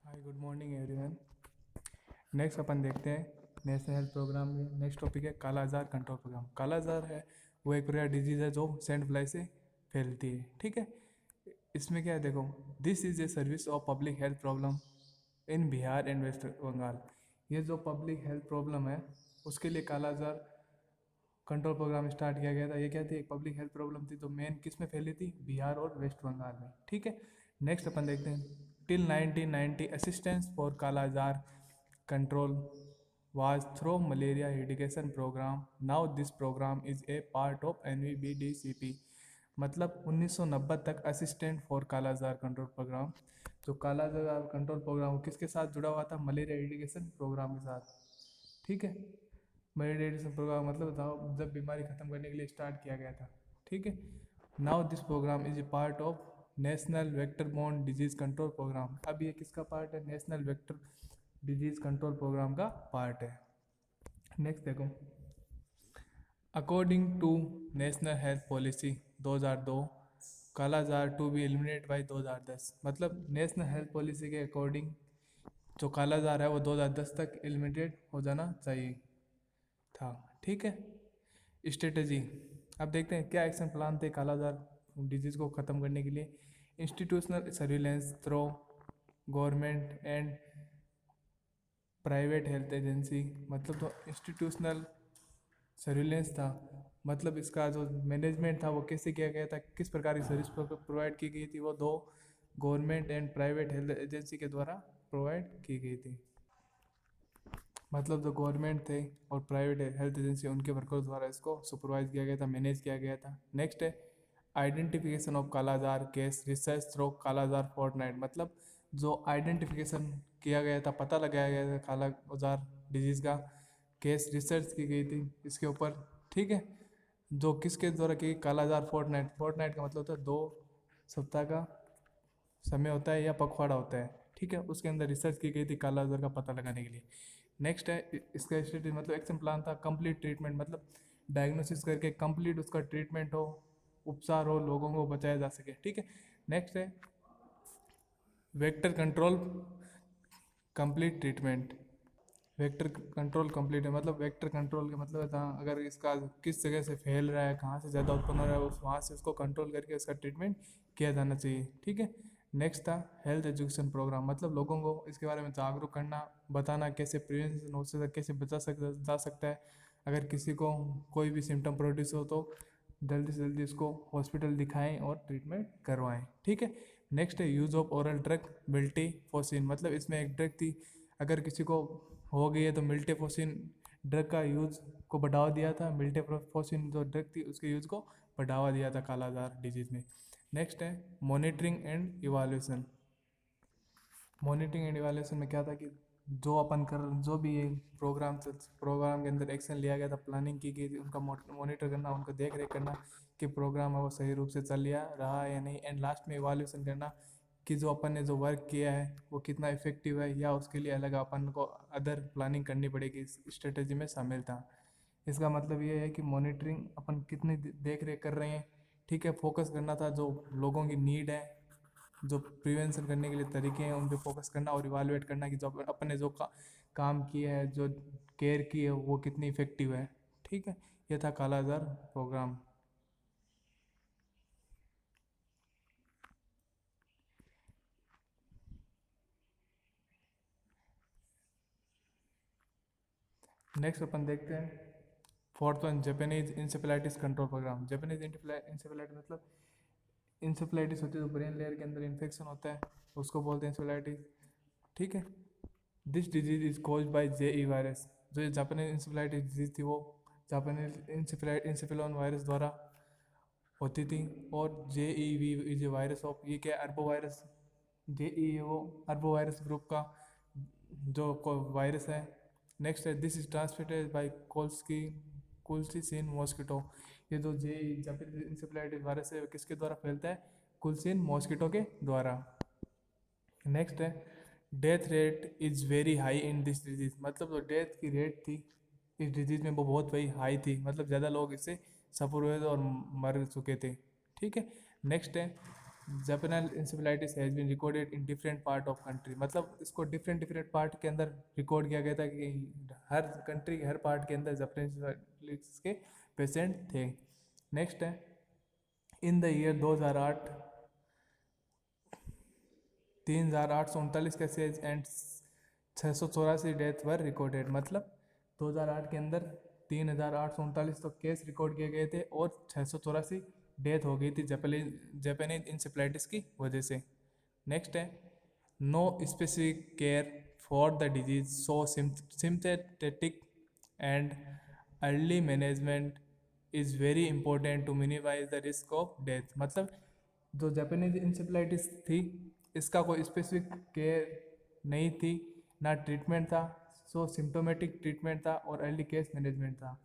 हाय good morning everyone. Next अपन देखते हैं नेशनल हेल्थ प्रोग्राम में नेक्स्ट टॉपिक है काला आजार कंट्रोल प्रोग्राम। काला आजार है वो एक प्रकार डिजीज़ है जो सैंड फ्लाई से फैलती है। ठीक है, इसमें क्या है देखो, this is a service of public health problem in Bihar and West Bengal. ये जो पब्लिक हेल्थ प्रॉब्लम है उसके लिए काला आजार कंट्रोल प्रोग्राम स्टार्ट किया गया था। ये क्या थी, एक पब्लिक हेल्थ प्रॉब्लम थी तो मेन किस में फैली थी, बिहार और वेस्ट बंगाल में। ठीक है, नेक्स्ट अपन देखते हैं टिल 1990 असिस्टेंस फॉर काला आजार control was through malaria eradication program. Now this program is a part of NVBDCP। मतलब 1990 तक assistant for kala-azar control programme, जो कालाजार कंट्रोल प्रोग्राम किसके साथ जुड़ा हुआ था, मलेरिया एरिडिकेशन प्रोग्राम के साथ। ठीक है, मलेरिया एरिडिकेशन प्रोग्राम मतलब था जब बीमारी खत्म करने के लिए स्टार्ट किया गया था। ठीक है, now this programme is a part of national vector borne disease control programme. अब ये किसका पार्ट है, national vector disease control programme का पार्ट है। नेक्स्ट देखो, according to national health policy 2002 kala-azar to be eliminate by 2010। मतलब नेशनल हेल्थ पॉलिसी के according जो कालाजार है वो 2010 तक एलिमिनेट हो जाना चाहिए था। ठीक है, स्ट्रेटजी अब देखते हैं क्या एक्शन प्लान थे कालाजार डिजीज़ को ख़त्म करने के लिए। Institutional surveillance through government and private health agency. मतलब तो इंस्टीट्यूशनल सर्विलेंस था, मतलब इसका जो मैनेजमेंट था वो कैसे किया गया था, किस प्रकार की सर्विस प्रोवाइड की गई थी, वो दो government and private health agency के द्वारा प्रोवाइड की गई थी। मतलब जो गवर्नमेंट थे और प्राइवेट हेल्थ एजेंसी उनके वर्कर्स द्वारा इसको सुपरवाइज किया गया था, मैनेज किया गया था। नेक्स्ट है identification of kala-azar case research through kala-azar fortnight. मतलब जो आइडेंटिफिकेशन किया गया था, पता लगाया गया था काला आजार डिजीज़ का, केस रिसर्च की गई थी इसके ऊपर। ठीक है, जो किसके द्वारा की, काला आजार फोर्टनाइट। फोर्टनाइट का मतलब होता है 2 सप्ताह का समय होता है या पखवाड़ा होता है। ठीक है, उसके अंदर रिसर्च की गई थी काला आजार का पता लगाने के लिए। नेक्स्ट है इसका स्ट्रेटजी मतलब एक्शन प्लान था कंप्लीट ट्रीटमेंट। मतलब डायग्नोसिस करके कंप्लीट उसका ट्रीटमेंट हो, उपचार हो, लोगों को बचाया जा सके। ठीक है, नेक्स्ट है vector control complete treatment. Vector control complete है, मतलब वेक्टर कंट्रोल का मतलब है था अगर इसका किस जगह से फैल रहा है, कहाँ से ज़्यादा उत्पन्न हो रहा है, उस वहाँ से उसको कंट्रोल करके उसका ट्रीटमेंट किया जाना चाहिए। ठीक है, नेक्स्ट था हेल्थ एजुकेशन प्रोग्राम। मतलब लोगों को इसके बारे में जागरूक करना, बताना कैसे प्रिवेंशन हो सकता है, कैसे बचा जा सकता है। अगर किसी को कोई भी सिम्टम प्रोड्यूस हो तो जल्दी से जल्दी उसको हॉस्पिटल दिखाएं और ट्रीटमेंट करवाएं। ठीक है, नेक्स्ट है यूज़ ऑफ ओरल ड्रग मिल्टीफोसिन। मतलब इसमें एक ड्रग थी, अगर किसी को हो गई है तो मिल्टीफोसिन ड्रग का यूज़ को बढ़ावा दिया था। मिल्टीफोसिन जो ड्रग थी उसके यूज़ को बढ़ावा दिया था कालाजार डिजीज़ में। नेक्स्ट है monitoring and evaluation. Monitoring and evaluation में क्या था कि जो अपन कर जो भी ये प्रोग्राम के अंदर एक्शन लिया गया था, प्लानिंग की गई थी, उनका मॉनिटर करना, उनका देख रेख करना कि प्रोग्राम है वो सही रूप से चल रहा है या नहीं। एंड लास्ट में इवाल्यूशन करना कि जो अपन ने जो वर्क किया है वो कितना इफेक्टिव है या उसके लिए अलग अपन को अदर प्लानिंग करनी पड़ेगी, इस स्ट्रेटजी में शामिल था। इसका मतलब ये है कि मॉनिटरिंग अपन कितनी देख रेख कर रहे हैं। ठीक है, फोकस करना था जो लोगों की नीड है, जो प्रिवेंशन करने के लिए तरीके हैं उन पे फोकस करना, और इवालुएट करना कि जो अपन ने जो काम किया है, जो केयर की है वो कितनी इफेक्टिव है। ठीक है, ये था काला आजार प्रोग्राम। नेक्स्ट अपन देखते हैं fourth one Japanese encephalitis control programme. Japanese encephalitis मतलब इंसेफेलाइटिस होती है तो ब्रेन लेयर के अंदर इन्फेक्शन होता है, उसको बोलते हैं इंसेफेलाइटिस। ठीक है, this disease is cause by JE virus. जो ये जापानीज इंसेफेलाइटिस डिजीज थी वो जापानीज इंसेफेलॉन वायरस द्वारा होती थी। और JEV is a virus of, ये क्या अरबो वायरस, JE वो अरबो वायरस ग्रुप का जो वायरस है। नेक्स्ट है दिस इज ट्रांसमिटेड बाय कोल्सकी कुल्सीसिन मॉस्किटो। ये जो जापानीज इंसेफेलाइटिस वायरस है वो किसके द्वारा फैलता है, कुल्सिन मॉस्किटो के द्वारा। नेक्स्ट है death rate is very high in this disease. मतलब जो डेथ की रेट थी इस डिजीज़ में वो बहुत वही हाई थी, मतलब ज़्यादा लोग इससे सफर हुए थे और मर चुके थे। ठीक है, नेक्स्ट है Japanese encephalitis has been recorded in different part of country, मतलब इसको डिफरेंट डिफरेंट पार्ट के अंदर रिकॉर्ड किया गया था कि हर कंट्री के हर पार्ट के अंदर जापानाइज के पेशेंट थे। नेक्स्ट है, in the year 2008 3,839 cases and 684 death were recorded, मतलब 2008 के अंदर 3,839 तो केस रिकॉर्ड किए गए थे और 684 डेथ हो गई थी जापानीज इंसेफ्लाइटिस की वजह से। नेक्स्ट है, no specific care for the disease, so sympathetic and early management is very important to minimise the risk of death, मतलब जो जापानीज इंसेफ्लाइटिस थी इसका कोई स्पेसिफिक केयर नहीं थी, ना ट्रीटमेंट था, सो सिम्टोमेटिक ट्रीटमेंट था और अर्ली केस मैनेजमेंट था।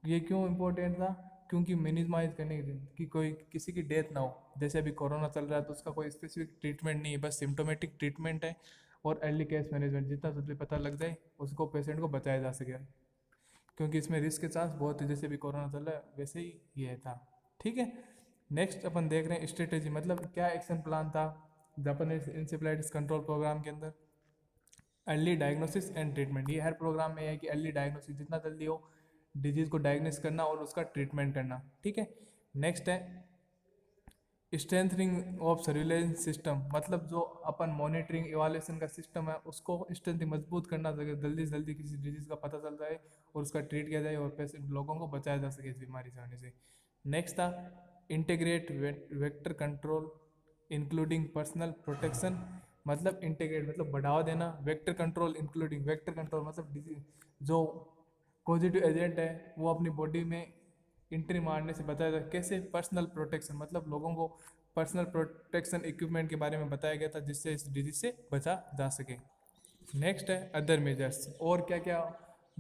ये क्यों इम्पोर्टेंट था? क्योंकि मिनिमाइज करने की कोई किसी की डेथ ना हो, जैसे अभी कोरोना चल रहा है तो उसका कोई स्पेसिफिक ट्रीटमेंट नहीं है, बस सिम्टोमेटिक ट्रीटमेंट है और अर्ली केस मैनेजमेंट, जितना जल्दी पता लग जाए उसको पेशेंट को बचाया जा सके, क्योंकि इसमें रिस्क के चांस बहुत है, जैसे अभी कोरोना चल रहा है वैसे ही ये था। ठीक है, नेक्स्ट अपन देख रहे हैं स्ट्रेटेजी, मतलब क्या एक्शन प्लान था जापानीज इंसेफ्लाइटिस कंट्रोल प्रोग्राम के अंदर। अर्ली डायग्नोसिस एंड ट्रीटमेंट, ये हर प्रोग्राम में है कि अर्ली डायग्नोसिस जितना जल्दी हो डिजीज़ को डायग्नोस करना और उसका ट्रीटमेंट करना। ठीक है, नेक्स्ट है स्ट्रेंथनिंग ऑफ सर्विलेंस सिस्टम, मतलब जो अपन मॉनिटरिंग इवाल्यूएशन का सिस्टम है उसको स्ट्रेंथ मजबूत करना, जल्दी से जल्दी किसी डिजीज़ का पता चल जाए और उसका ट्रीट किया जाए और पेशेंट लोगों को बचाया जा सके इस बीमारी से होने से। नेक्स्ट था integrate vector control including personal protection, मतलब इंटीग्रेट मतलब बढ़ावा देना, vector control including vector control मतलब जो पॉजिटिव एजेंट है वो अपनी बॉडी में एंट्री मारने से बचाया जाए। कैसे? पर्सनल प्रोटेक्शन, मतलब लोगों को पर्सनल प्रोटेक्शन इक्विपमेंट के बारे में बताया गया था जिससे इस डिजीज से बचा जा सके। नेक्स्ट है अदर मेजर्स, और क्या क्या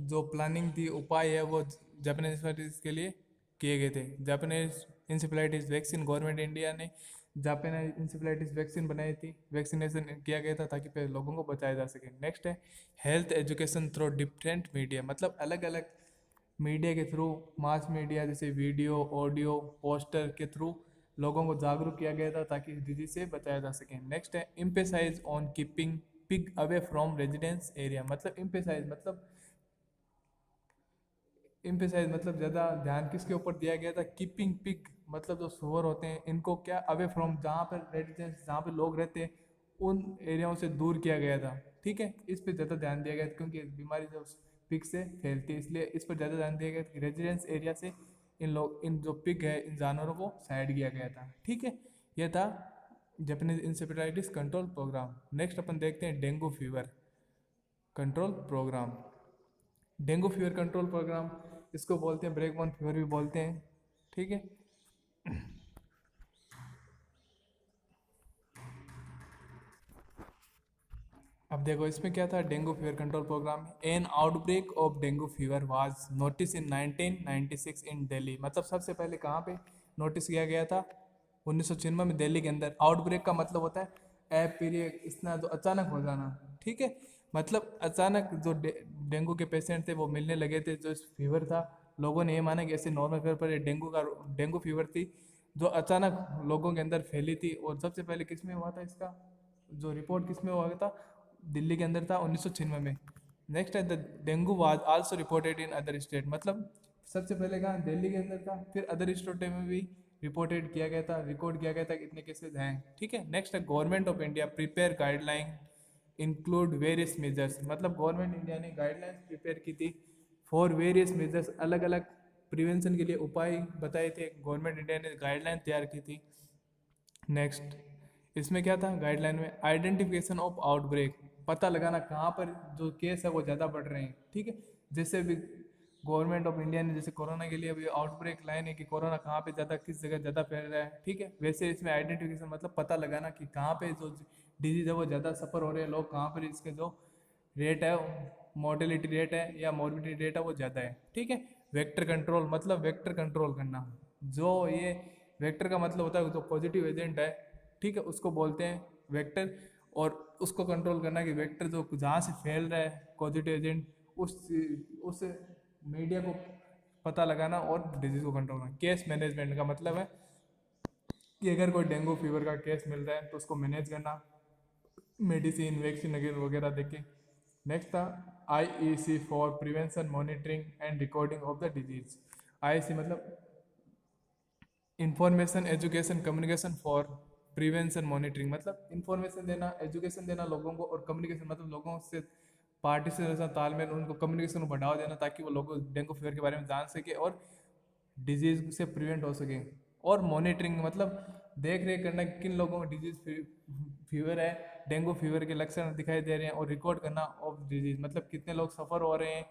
जो प्लानिंग थी उपाय है वो जापानीज इंसेफ्लाइटिस के लिए किए गए थे। Japanese encephalitis vaccine, government India ने जापानीज इंसेफ्लाइटिस वैक्सीन बनाई थी, वैक्सीनेशन किया गया था ताकि पहले लोगों को बचाया जा सके। नेक्स्ट है health education through different media, मतलब अलग अलग मीडिया के थ्रू, मास मीडिया जैसे वीडियो, ऑडियो, पोस्टर के थ्रू लोगों को जागरूक किया गया था ताकि इस डिजीज से बचाया जा सके। नेक्स्ट है emphasize on keeping pig away from residence area, मतलब इम्पेसाइज मतलब ज़्यादा ध्यान किसके ऊपर दिया गया था? कीपिंग पिग, मतलब जो सुअर होते हैं इनको क्या अवे फ्रॉम, जहाँ पर रेजिडेंस जहाँ पर लोग रहते हैं उन एरियाओं से दूर किया गया था। ठीक है, इस पर ज़्यादा ध्यान दिया गया था क्योंकि बीमारी जो पिग से फैलती है, इसलिए इस पर ज़्यादा ध्यान दिया गया कि रेजिडेंस एरिया से इन जो पिग है इन जानवरों को साइड किया गया था। ठीक है, यह था Japanese encephalitis control program. Next अपन देखते हैं dengue fever control program. Dengue fever control program इसको बोलते हैं ब्रेक वन फीवर भी बोलते हैं। ठीक है, अब देखो इसमें क्या था, dengue fever control programme. An outbreak of dengue fever was notice in 1996 in Delhi, मतलब सबसे पहले कहाँ पे नोटिस किया गया था? 1996 में दिल्ली के अंदर। आउटब्रेक का मतलब होता है पीरियड, इतना जो अचानक हो जाना। ठीक है, मतलब अचानक जो डेंगू के पेशेंट थे वो मिलने लगे थे, जो फीवर था लोगों ने ये माना कि ऐसे नॉर्मल फीवर पर डेंगू फीवर थी जो अचानक लोगों के अंदर फैली थी। और सबसे पहले किस में हुआ था इसका जो रिपोर्ट किस में हुआ था? दिल्ली के अंदर था 1996 में। नेक्स्ट है the dengue was also reported in other state, मतलब सबसे पहले कहाँ? दिल्ली के अंदर था, फिर अदर स्टेट में भी रिपोर्टेड किया गया था, रिकॉर्ड किया गया था कितने केसेस हैं। ठीक है, नेक्स्ट है government of India prepare guideline include various measures, मतलब गवर्नमेंट इंडिया ने गाइडलाइंस प्रिपेयर की थी फॉर वेरियस मेजर्स, अलग अलग प्रिवेंशन के लिए उपाय बताए थे, गवर्नमेंट इंडिया ने गाइडलाइन तैयार की थी। नेक्स्ट इसमें क्या था गाइडलाइन में? आइडेंटिफिकेशन ऑफ आउटब्रेक, पता लगाना कहाँ पर जो केस है वो ज़्यादा बढ़ रहे हैं। ठीक है, जैसे भी गवर्नमेंट ऑफ इंडिया ने जैसे कोरोना के लिए अभी आउटब्रेक लाइन है कि कोरोना कहाँ पे ज़्यादा किस जगह ज़्यादा फैल रहा है। ठीक है, वैसे इसमें आइडेंटिफिकेशन मतलब पता लगाना कि कहाँ पे जो डिजीज़ है वो ज़्यादा सफ़र हो रहे हैं लोग, कहाँ पर इसके जो रेट है मोर्टेलिटी रेट है या मॉर्बिडिटी रेट है वो ज़्यादा है। ठीक है, वेक्टर कंट्रोल, मतलब वेक्टर कंट्रोल करना, जो ये वेक्टर का मतलब होता है जो पॉजिटिव एजेंट है, ठीक है, उसको बोलते हैं वेक्टर। और उसको कंट्रोल करना कि वेक्टर जो जहाँ से फैल रहा है पॉजिटिव एजेंट उस मीडिया को पता लगाना और डिजीज को कंट्रोल करना। केस मैनेजमेंट का मतलब है कि अगर कोई डेंगू फीवर का केस मिल रहा है तो उसको मैनेज करना, मेडिसिन वैक्सीन वगैरह देके। नेक्स्ट था IEC for prevention monitoring and recording of the disease. IEC मतलब information education communication for prevention monitoring, मतलब इंफॉर्मेशन देना, एजुकेशन देना लोगों को, और कम्युनिकेशन मतलब लोगों से पार्टी से जैसा तालमेल, उनको कम्युनिकेशन को बढ़ावा देना ताकि वो लोग डेंगू फीवर के बारे में जान सके और डिजीज से प्रिवेंट हो सके। और मॉनिटरिंग मतलब देख रेख करना कि किन लोगों को डिजीज फीवर है, डेंगू फीवर के लक्षण दिखाई दे रहे हैं, और रिकॉर्ड करना ऑफ डिजीज मतलब कितने लोग सफ़र हो रहे हैं।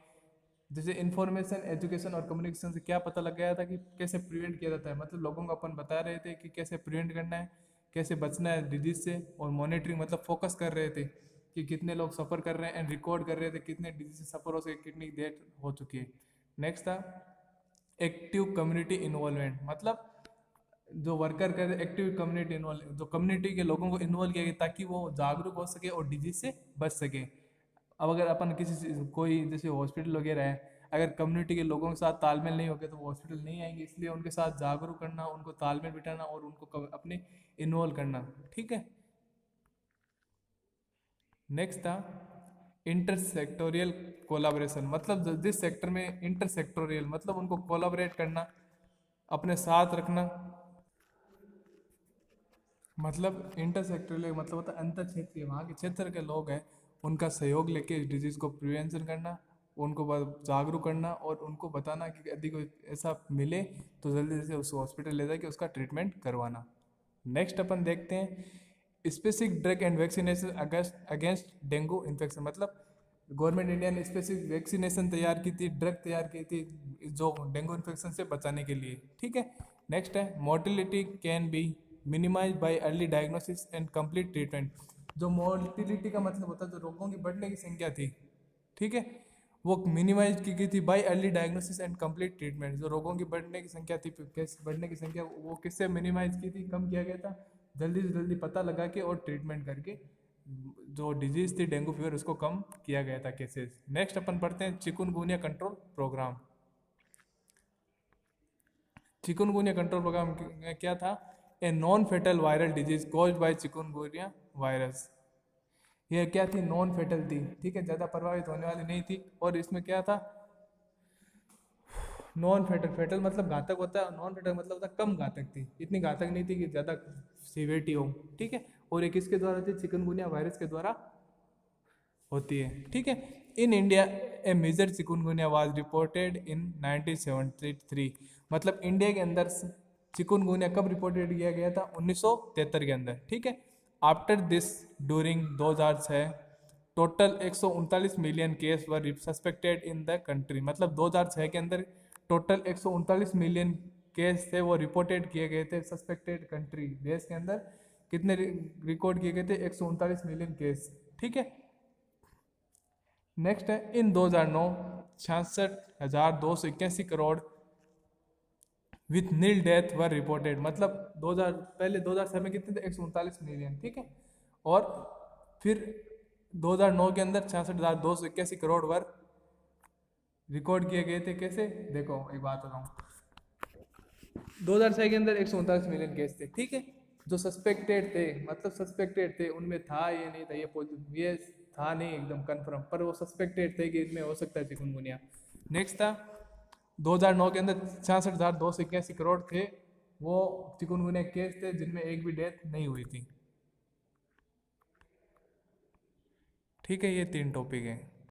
जैसे इन्फॉर्मेशन एजुकेशन और कम्युनिकेशन से क्या पता लग गया था कि कैसे प्रिवेंट किया जाता है, मतलब लोगों को अपन बता रहे थे कि कैसे प्रिवेंट करना है, कैसे बचना है डिजीज से। और मॉनिटरिंग मतलब फोकस कर रहे थे कि कितने लोग सफ़र कर रहे हैं, एंड रिकॉर्ड कर रहे थे कितने डिजीज से सफ़र हो सके, कितनी डेथ हो चुकी है। नेक्स्ट था एक्टिव कम्युनिटी इन्वॉल्वमेंट, मतलब जो वर्कर कर रहे एक्टिव कम्युनिटी इन्वॉल्व, जो कम्युनिटी के लोगों को इन्वॉल्व किया गया ताकि वो जागरूक हो सके और डिजीज से बच सके। अब अगर अपन कोई जैसे हॉस्पिटल वगैरह है, अगर कम्युनिटी के लोगों के साथ तालमेल नहीं होगा तो वो हॉस्पिटल नहीं आएंगे, इसलिए उनके साथ जागरूक करना, उनको तालमेल बिठाना और उनको अपने इन्वॉल्व करना। ठीक है। नेक्स्ट था इंटरसेक्टोरियल कोलाबोरेशन, मतलब जिस सेक्टर में इंटरसेक्टोरियल मतलब उनको कोलाबोरेट करना, अपने साथ रखना। मतलब इंटरसेक्टोरियल मतलब होता है अंतर क्षेत्रीय, वहाँ के क्षेत्र के लोग हैं उनका सहयोग लेके इस डिजीज़ को प्रिवेंशन करना, उनको जागरूक करना और उनको बताना कि यदि कोई ऐसा मिले तो जल्दी से उस हॉस्पिटल ले जाके उसका ट्रीटमेंट करवाना। नेक्स्ट अपन देखते हैं specific drug and vaccination against dengue infection, मतलब गवर्नमेंट इंडिया ने स्पेसिफिक वैक्सीनेशन तैयार की थी, ड्रग तैयार की थी जो डेंगू इन्फेक्शन से बचाने के लिए। ठीक है। नेक्स्ट है mortality can be minimise by early diagnosis and complete treatment. जो मोर्टिलिटी का मतलब होता है जो रोगों की बढ़ने की संख्या थी, ठीक है, वो मिनिमाइज की गई थी bye early diagnosis and complete treatment. जो रोगों की बढ़ने की संख्या थी, कैसे बढ़ने की संख्या, वो किससे मिनिमाइज की थी, कम किया गया था, जल्दी से जल्दी पता लगा के और ट्रीटमेंट करके जो डिजीज थी डेंगू फीवर उसको कम किया गया था केसेस। नेक्स्ट अपन पढ़ते हैं chikungunya control programme. Chikungunya control programme क्या था? A non fatal viral disease caused by chikungunya virus. यह क्या थी? नॉन फेटल थी, ठीक है, ज़्यादा प्रभावित होने वाली नहीं थी। और इसमें क्या था? नॉन फेटल, फेटल मतलब घातक होता है, नॉन फेटल मतलब होता है कम घातक थी, इतनी घातक नहीं थी कि ज़्यादा सीवियरिटी हो। ठीक है। और ये किसके द्वारा थी? चिकनगुनिया वायरस के द्वारा होती है। ठीक है। In India a major chikungunya was reported in 1973, मतलब इंडिया के अंदर चिकुनगुनिया कब रिपोर्टेड किया गया था? 1973 के अंदर। ठीक है। After this during 2006 total 139 million case were suspected in the country, मतलब 2006 के अंदर टोटल 139 मिलियन केस थे वो रिपोर्टेड किए गए थे सस्पेक्टेड कंट्री, देश के अंदर कितने रिकॉर्ड किए गए थे? 139 मिलियन केस। ठीक है। नेक्स्ट है in 2009 66,281 crore with nil death were reported, मतलब 2000 पहले 2006 में कितने थे? 139 मिलियन। ठीक है। और फिर 2009 के अंदर 66,281 करोड़ वर रिकॉर्ड किए गए थे। कैसे? देखो एक बात बताऊँ, 2006 के अंदर 139 मिलियन केस थे, ठीक है, जो सस्पेक्टेड थे, मतलब सस्पेक्टेड थे, उनमें था ये नहीं था, ये था नहीं एकदम कंफर्म, पर वो सस्पेक्टेड थे कि इनमें हो सकता है चिकुनगुनिया। नेक्स्ट था 2009 के अंदर 66,281 करोड़ थे वो चिकुनगुनिया केस थे जिनमें एक भी डेथ नहीं हुई थी। ठीक है। ये 3 टॉपिक हैं।